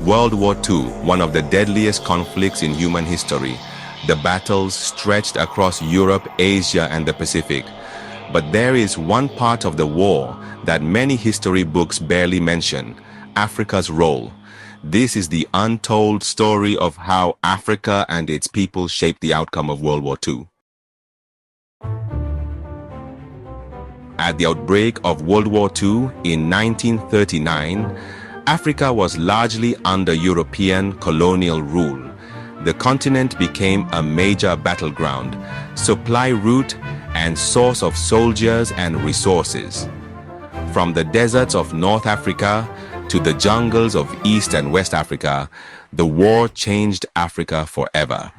World War II, one of the deadliest conflicts in human history. The battles stretched across Europe, Asia, and the Pacific. But there is one part of the war that many history books barely mention: Africa's role. This is the untold story of how Africa and its people shaped the outcome of World War II. At the outbreak of World War II in 1939, Africa was largely under European colonial rule. The continent became a major battleground, supply route, and source of soldiers and resources. From the deserts of North Africa to the jungles of East and West Africa, the war changed Africa forever.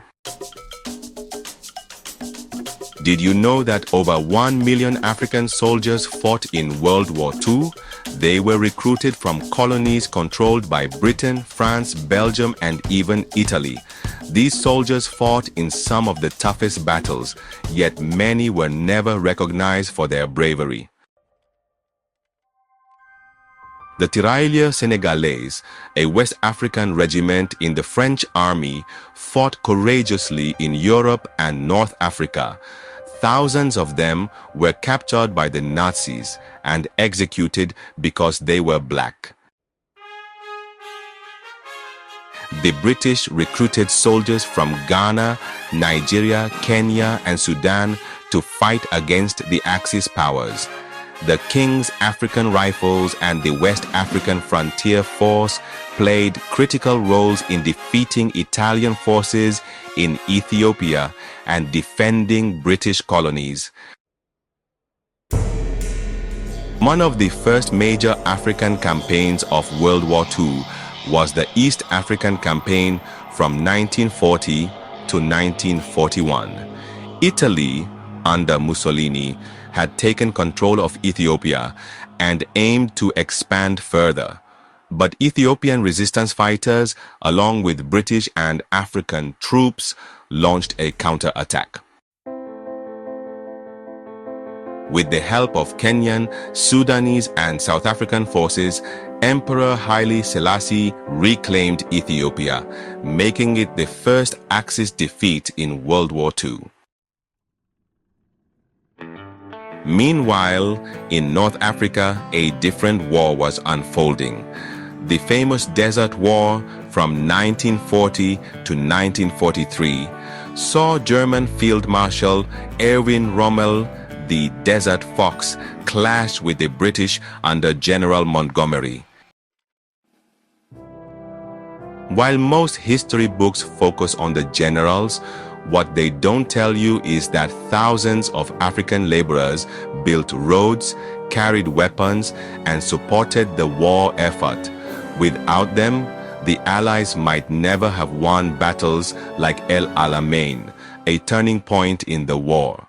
Did you know that over 1 million African soldiers fought in World War II? They were recruited from colonies controlled by Britain, France, Belgium, and even Italy. These soldiers fought in some of the toughest battles, yet many were never recognized for their bravery. The Tirailleurs Sénégalais, a West African regiment in the French army, fought courageously in Europe and North Africa. Thousands of them were captured by the Nazis and executed because they were black. The British recruited soldiers from Ghana, Nigeria, Kenya, and Sudan to fight against the Axis powers. The King's African Rifles and the West African Frontier Force played critical roles in defeating Italian forces in Ethiopia and defending British colonies. One of the first major African campaigns of World War II was the East African Campaign from 1940 to 1941. Italy, under Mussolini, had taken control of Ethiopia and aimed to expand further. But Ethiopian resistance fighters, along with British and African troops, launched a counterattack. With the help of Kenyan, Sudanese, and South African forces, Emperor Haile Selassie reclaimed Ethiopia, making it the first Axis defeat in World War II. Meanwhile, in North Africa, a different war was unfolding. The famous Desert War from 1940 to 1943 saw German Field Marshal Erwin Rommel, the Desert Fox, clash with the British under General Montgomery. While most history books focus on the generals, what they don't tell you is that thousands of African laborers built roads, carried weapons, and supported the war effort. Without them, the Allies might never have won battles like El Alamein, a turning point in the war.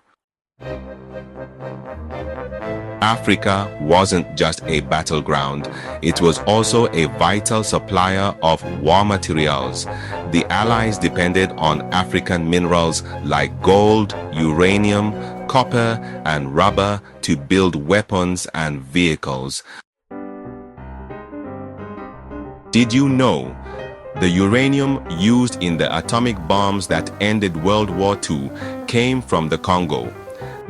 Africa wasn't just a battleground, it was also a vital supplier of war materials. The Allies depended on African minerals like gold, uranium, copper, and rubber to build weapons and vehicles. Did you know the uranium used in the atomic bombs that ended World War II came from the Congo?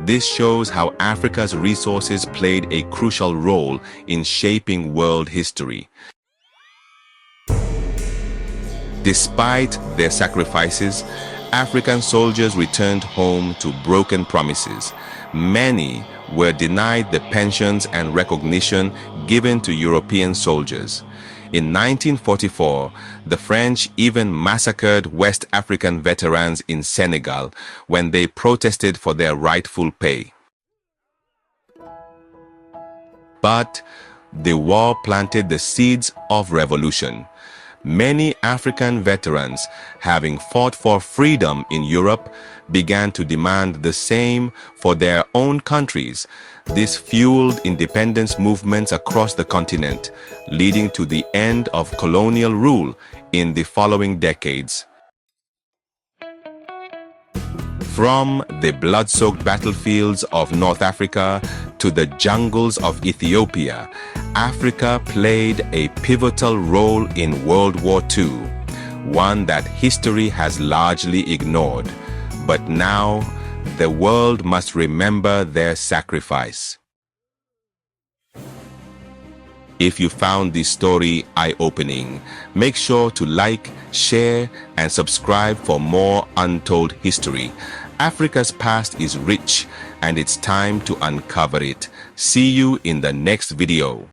This shows how Africa's resources played a crucial role in shaping world history. Despite their sacrifices, African soldiers returned home to broken promises. Many were denied the pensions and recognition given to European soldiers. In 1944, the French even massacred West African veterans in Senegal when they protested for their rightful pay. But the war planted the seeds of revolution. Many African veterans, having fought for freedom in Europe, began to demand the same for their own countries. This fueled independence movements across the continent, leading to the end of colonial rule in the following decades. From the blood-soaked battlefields of North Africa to the jungles of Ethiopia, Africa played a pivotal role in World War II, one that history has largely ignored. But now, the world must remember their sacrifice. If you found this story eye-opening, make sure to like, share, and subscribe for more untold history. Africa's past is rich, and it's time to uncover it. See you in the next video.